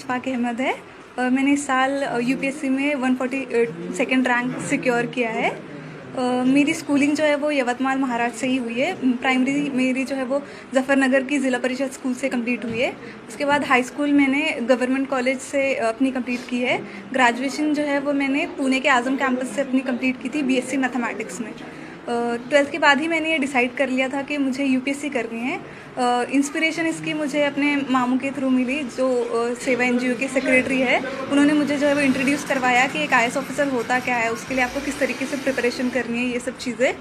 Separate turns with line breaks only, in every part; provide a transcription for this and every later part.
इशफाक अहमद है। मैंने इस साल यूपीएससी में 142nd रैंक सिक्योर किया है। मेरी स्कूलिंग जो है वो यवतमाल महाराष्ट्र से ही हुई है। प्राइमरी मेरी जो है वो जफरनगर की ज़िला परिषद स्कूल से कंप्लीट हुई है। उसके बाद हाई स्कूल मैंने गवर्नमेंट कॉलेज से अपनी कंप्लीट की है। ग्रेजुएशन जो है वो मैंने पुणे के आज़म कैंपस से अपनी कंप्लीट की थी बीएससी मैथमेटिक्स में। 12th के बाद ही मैंने ये डिसाइड कर लिया था कि मुझे यूपीएससी करनी है। इंस्पिरेशन इसकी मुझे अपने मामू के थ्रू मिली, जो सेवा एनजीओ के सेक्रेटरी है। उन्होंने मुझे जो है वो इंट्रोड्यूस करवाया कि एक आईएएस ऑफिसर होता क्या है, उसके लिए आपको किस तरीके से प्रिपरेशन करनी है, ये सब चीज़ें।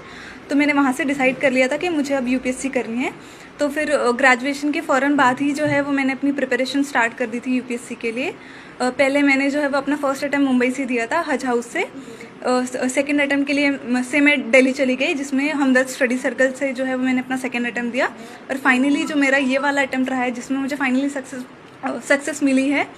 तो मैंने वहाँ से डिसाइड कर लिया था कि मुझे अब यूपीएससी करनी है। तो फिर ग्रेजुएशन के फ़ौरन बाद ही जो है वो मैंने अपनी प्रिपरेशन स्टार्ट कर दी थी यूपीएससी के लिए। पहले मैंने जो है वो अपना फर्स्ट अटैम्प्ट मुंबई से दिया था, हज हाउस से। सेकेंड अटैम्प्ट के लिए से मैं दिल्ली चली गई, जिसमें हमदर्द स्टडी सर्कल से जो है वो मैंने अपना सेकेंड अटैम्प्ट दिया। और फाइनली जो मेरा ये वाला अटैम्प्ट रहा है, जिसमें मुझे फाइनली सक्सेस मिली है,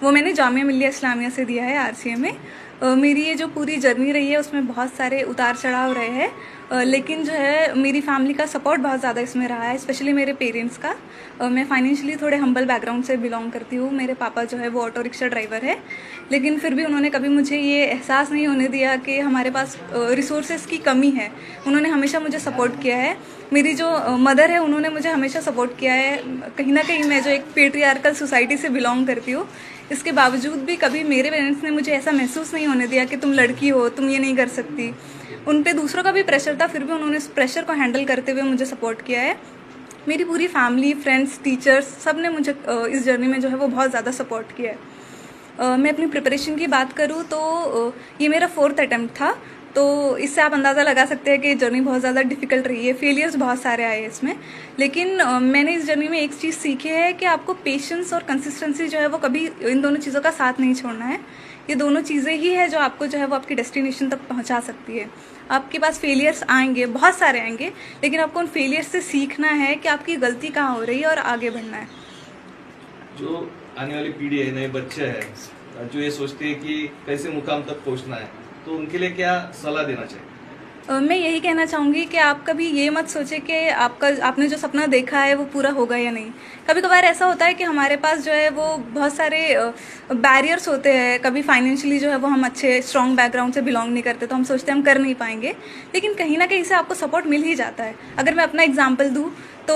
वो मैंने जामिया मिल्लिया इस्लामिया से दिया है, आरसीए में। मेरी ये जो पूरी जर्नी रही है उसमें बहुत सारे उतार चढ़ाव रहे हैं, लेकिन जो है मेरी फैमिली का सपोर्ट बहुत ज़्यादा इसमें रहा है, स्पेशली मेरे पेरेंट्स का। मैं फाइनेंशियली थोड़े हम्बल बैकग्राउंड से बिलोंग करती हूँ। मेरे पापा जो है वो ऑटो रिक्शा ड्राइवर है, लेकिन फिर भी उन्होंने कभी मुझे ये एहसास नहीं होने दिया कि हमारे पास रिसोर्सेज की कमी है। उन्होंने हमेशा मुझे सपोर्ट किया है। मेरी जो मदर है, उन्होंने मुझे हमेशा सपोर्ट किया है। कहीं ना कहीं मैं जो एक पेट्रियार्कल सोसाइटी से बिलोंग करती हूँ, इसके बावजूद भी कभी मेरे पेरेंट्स ने मुझे ऐसा महसूस नहीं होने दिया कि तुम लड़की हो, तुम ये नहीं कर सकती। उन पे दूसरों का भी प्रेशर था, फिर भी उन्होंने इस प्रेशर को हैंडल करते हुए मुझे सपोर्ट किया है। मेरी पूरी फैमिली, फ्रेंड्स, टीचर्स, सब ने मुझे इस जर्नी में जो है वो बहुत ज़्यादा सपोर्ट किया है। मैं अपनी प्रिपरेशन की बात करूँ तो ये मेरा 4th अटैम्प्ट था, तो इससे आप अंदाज़ा लगा सकते हैं कि जर्नी बहुत ज़्यादा डिफिकल्ट रही है। फेलियर्स बहुत सारे आए हैं इसमें, लेकिन मैंने इस जर्नी में एक चीज़ सीखी है कि आपको पेशेंस और कंसिस्टेंसी जो है वो कभी, इन दोनों चीज़ों का साथ नहीं छोड़ना है। ये दोनों चीज़ें ही है जो आपको जो है वो आपकी डेस्टिनेशन तक पहुंचा सकती है। आपके पास फेलियर्स आएंगे, बहुत सारे आएंगे, लेकिन आपको उन फेलियर्स से सीखना है कि आपकी गलती कहाँ हो रही है और आगे बढ़ना है।
जो आने वाली पीढ़ी है, नए बच्चे हैं जो ये सोचते हैं कि कैसे मुकाम तक पहुंचना है, तो उनके लिए क्या सलाह देना चाहिए?
मैं यही कहना चाहूँगी कि आप कभी ये मत सोचे कि आपने जो सपना देखा है वो पूरा होगा या नहीं। कभी कभार ऐसा होता है कि हमारे पास जो है वो बहुत सारे बैरियर्स होते हैं। कभी फाइनेंशियली जो है वो हम अच्छे स्ट्रॉन्ग बैकग्राउंड से बिलोंग नहीं करते, तो हम सोचते हैं हम कर नहीं पाएंगे, लेकिन कहीं ना कहीं से आपको सपोर्ट मिल ही जाता है। अगर मैं अपना एग्जाम्पल दूँ तो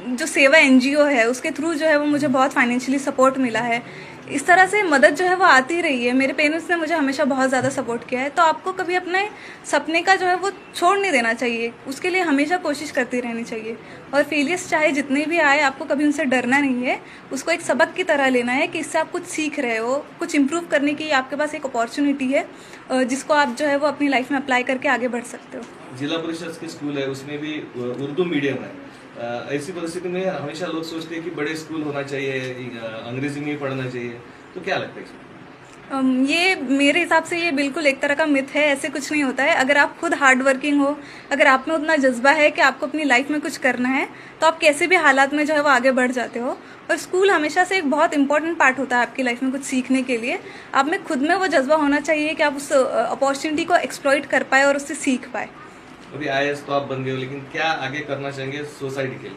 जो सेवा एनजीओ है, उसके थ्रू जो है वो मुझे बहुत फाइनेंशियली सपोर्ट मिला है। इस तरह से मदद जो है वो आती रही है। मेरे पेरेंट्स ने मुझे हमेशा बहुत ज़्यादा सपोर्ट किया है। तो आपको कभी अपने सपने का जो है वो छोड़ नहीं देना चाहिए, उसके लिए हमेशा कोशिश करती रहनी चाहिए। और फेलियर्स चाहे जितने भी आए, आपको कभी उनसे डरना नहीं है, उसको एक सबक की तरह लेना है कि इससे आप कुछ सीख रहे हो, कुछ इम्प्रूव करने की आपके पास एक अपॉर्चुनिटी है, जिसको आप जो है वो अपनी लाइफ में अप्लाई करके आगे बढ़ सकते हो।
जिला परिषद के स्कूल है, उसमें भी उर्दू मीडियम है। ऐसी परिस्थिति में हमेशा लोग सोचते हैं कि बड़े स्कूल होना चाहिए, अंग्रेजी में ही पढ़ना चाहिए, तो क्या लगता है इसमें?
ये मेरे हिसाब से ये बिल्कुल एक तरह का मिथ है। ऐसे कुछ नहीं होता है। अगर आप खुद हार्ड वर्किंग हो, अगर आप में उतना जज्बा है कि आपको अपनी लाइफ में कुछ करना है, तो आप कैसे भी हालात में जो है वो आगे बढ़ जाते हो। और स्कूल हमेशा से एक बहुत इंपॉर्टेंट पार्ट होता है आपकी लाइफ में कुछ सीखने के लिए। आप में खुद में वो जज्बा होना चाहिए कि आप उस अपॉर्चुनिटी को एक्सप्लॉइट कर पाए और उससे सीख पाए।
अभी आईएएस तो आप बन गए हो, लेकिन क्या आगे करना चाहेंगे सोसाइटी के लिए?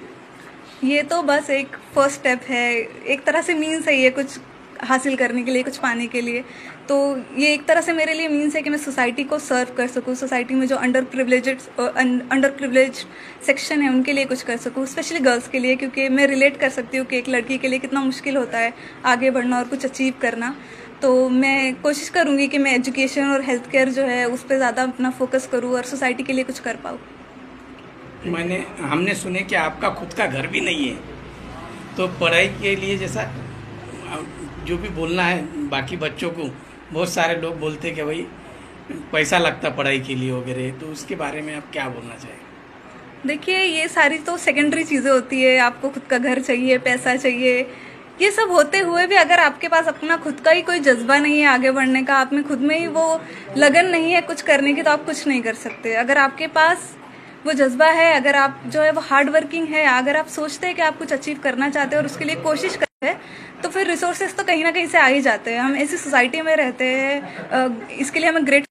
ये तो बस एक फर्स्ट स्टेप है, एक तरह से मीन्स है ये कुछ हासिल करने के लिए, कुछ पाने के लिए। तो ये एक तरह से मेरे लिए मीन्स है कि मैं सोसाइटी को सर्व कर सकूँ, सोसाइटी में जो अंडर प्रिविलेज्ड सेक्शन है उनके लिए कुछ कर सकूँ, स्पेशली गर्ल्स के लिए, क्योंकि मैं रिलेट कर सकती हूँ कि एक लड़की के लिए कितना मुश्किल होता है आगे बढ़ना और कुछ अचीव करना। तो मैं कोशिश करूँगी कि मैं एजुकेशन और हेल्थ केयर जो है उस पर ज़्यादा अपना फोकस करूँ और सोसाइटी के लिए कुछ कर पाऊँ।
हमने सुने कि आपका खुद का घर भी नहीं है, तो पढ़ाई के लिए जैसा जो भी बोलना है बाकी बच्चों को, बहुत सारे लोग बोलते हैं कि भाई पैसा लगता पढ़ाई के लिए वगैरह, तो उसके बारे में आप क्या बोलना चाहेंगे?
देखिए, ये सारी तो सेकेंडरी चीज़ें होती है। आपको खुद का घर चाहिए, पैसा चाहिए, ये सब होते हुए भी अगर आपके पास अपना खुद का ही कोई जज्बा नहीं है आगे बढ़ने का, आप में खुद में ही वो लगन नहीं है कुछ करने की, तो आप कुछ नहीं कर सकते। अगर आपके पास वो जज्बा है, अगर आप जो है वो हार्ड वर्किंग है, अगर आप सोचते हैं कि आप कुछ अचीव करना चाहते हैं और उसके लिए कोशिश करते हैं, तो फिर रिसोर्सेज तो कहीं ना कहीं से आ ही जाते हैं। हम ऐसी सोसाइटी में रहते हैं, इसके लिए हमें ग्रेट